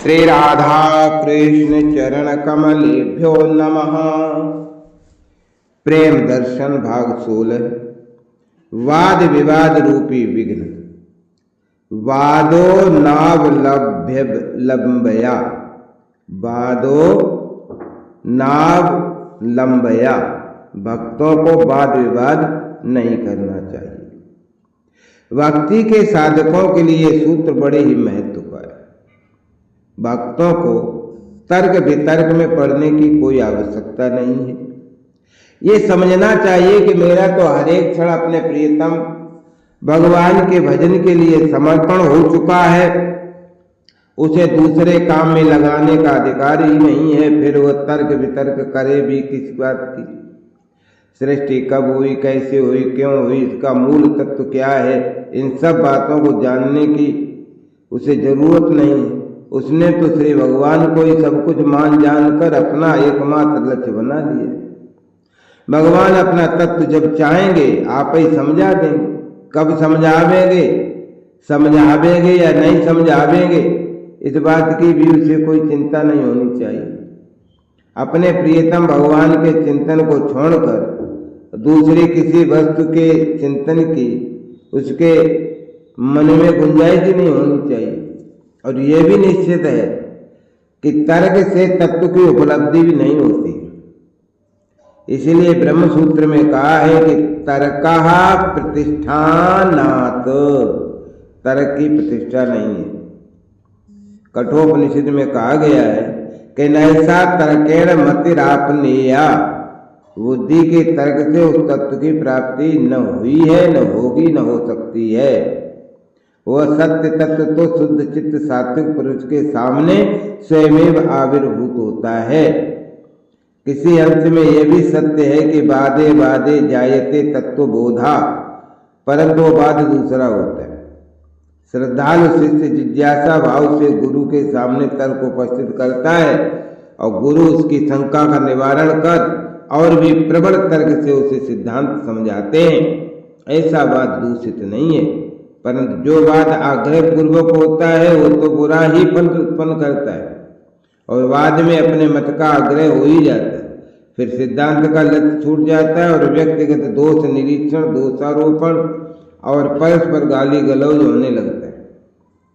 श्री राधा कृष्ण चरण कमलेभ्यो नमः। प्रेम दर्शन भाग 16। वाद विवाद रूपी विघ्न। वादो नावलभ्य लंबया, वादो नावलंबया, भक्तों को वाद विवाद नहीं करना चाहिए। भक्ति के साधकों के लिए सूत्र बड़े ही महत्व का है। भक्तों को तर्क वितर्क में पड़ने की कोई आवश्यकता नहीं है। ये समझना चाहिए कि मेरा तो हर एक क्षण अपने प्रियतम भगवान के भजन के लिए समर्पण हो चुका है, उसे दूसरे काम में लगाने का अधिकार ही नहीं है। फिर वह तर्क वितर्क करे भी किस बात की? सृष्टि कब हुई, कैसे हुई, क्यों हुई, इसका मूल तत्व क्या है, इन सब बातों को जानने की उसे जरूरत नहीं है। उसने तो श्री भगवान को ही सब कुछ मान जानकर अपना एकमात्र लक्ष्य बना दिया। भगवान अपना तत्व जब चाहेंगे आप ही समझा देंगे। कब समझावेंगे, समझावेंगे या नहीं समझावेंगे, इस बात की भी उसे कोई चिंता नहीं होनी चाहिए। अपने प्रियतम भगवान के चिंतन को छोड़कर दूसरी किसी वस्तु के चिंतन की उसके मन में गुंजाइश नहीं होनी चाहिए। और यह भी निश्चित है कि तर्क से तत्व की उपलब्धि भी नहीं होती। इसीलिए ब्रह्म सूत्र में कहा है कि तर्कः प्रतिष्ठानात्, तर्क की प्रतिष्ठा नहीं है। कठोपनिषद में कहा गया है कि नैसा तर्केण मतिरापनीया, बुद्धि के तर्क से उस तत्व की प्राप्ति न हुई है, न होगी, न हो सकती है। वह सत्य तत्व तो शुद्ध चित्त सात्विक पुरुष के सामने स्वयमेव आविर्भूत होता है। किसी अंश में यह भी सत्य है कि बादे बादे जायते तत्व बोधा, परंतु वो बाद दूसरा होता है। श्रद्धालु शिष्य जिज्ञासा भाव से गुरु के सामने तर्क उपस्थित करता है और गुरु उसकी शंका का निवारण कर और भी प्रबल तर्क से उसे सिद्धांत समझाते हैं। ऐसा बात दूषित नहीं है, परंतु जो बात आग्रह पूर्वक होता है वो तो बुरा ही फल उत्पन्न करता है और बाद में अपने मत का आग्रह हो ही जाता है। फिर सिद्धांत का लक्ष्य छूट जाता है और व्यक्तिगत दोष निरीक्षण, दोषारोपण और परस्पर गाली गलौज होने लगता है।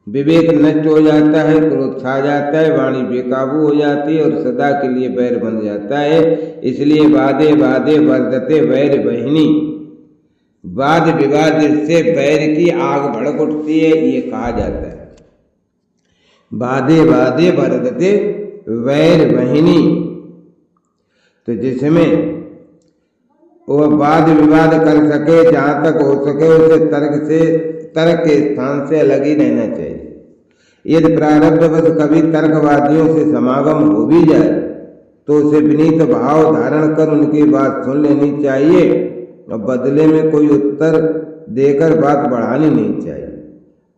विवेक नष्ट हो जाता है, क्रोध छा जाता है, वाणी बेकाबू हो जाती है और सदा के लिए बैर बन जाता है। इसलिए वादे वादे वर्धते वैर बहिनी, वाद विवाद से बैर की आग भड़क उठती है, ये कहा जाता है। वादे वादे वर्धते वैर बहिनी, तो जिसमें वह वाद विवाद कर सके, जहां तक हो सके उसे तर्क के स्थान से अलग ही रहना चाहिए। यदि प्रारब्धवश कभी तर्कवादियों से समागम हो भी जाए तो उसे विनीत भाव धारण कर उनकी बात सुन लेनी चाहिए और बदले में कोई उत्तर देकर बात बढ़ानी नहीं चाहिए।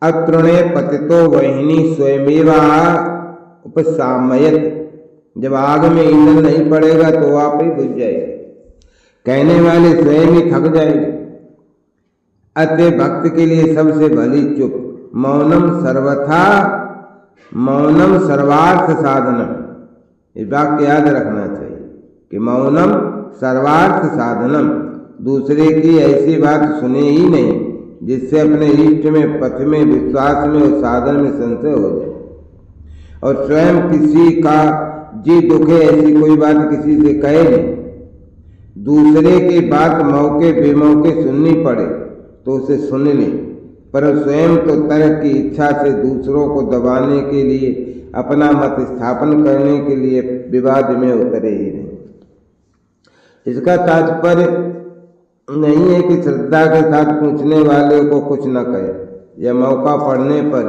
अतृणे पतितो वहिनी स्वयमेवा उपसामयत, जब आग में ईंधन नहीं पड़ेगा तो आप ही बुझ जाएगी, कहने वाले स्वयं ही थक जाएंगे। अतः भक्त के लिए सबसे भली चुप, मौनम सर्वथा, मौनम सर्वार्थ साधनम। इस वाक्य याद रखना चाहिए कि मौनम सर्वार्थ साधनम, दूसरे की ऐसी बात सुने ही नहीं जिससे अपने इष्ट में, पथ में, विश्वास में और साधन में संशय हो जाए। और स्वयं किसी का जी दुखे ऐसी कोई बात किसी से कहे नहीं। दूसरे की बात मौके बेमौके सुननी पड़े तो उसे सुन ले, पर स्वयं तो तर्क की इच्छा से दूसरों को दबाने के लिए, अपना मत स्थापन करने के लिए विवाद में उतरे ही नहीं। इसका तात्पर्य नहीं है कि श्रद्धा के साथ पूछने वाले को कुछ न कहे या मौका पड़ने पर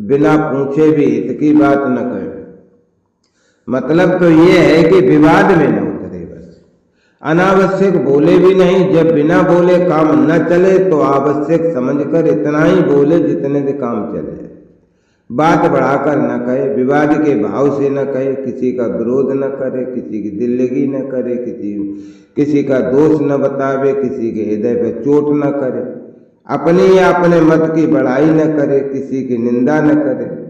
बिना पूछे भी हित की बात न कहे। मतलब तो ये है कि विवाद में न उतरे, बस अनावश्यक बोले भी नहीं। जब बिना बोले काम न चले तो आवश्यक समझकर इतना ही बोले जितने से काम चले। बात बढ़ाकर न कहे, विवाद के भाव से न कहे, किसी का विरोध न करे, किसी की दिल लगी न करे, किसी का दोष न बतावे, किसी के हृदय पर चोट न करे, अपने या अपने मत की बड़ाई न करे, किसी की निंदा न करे,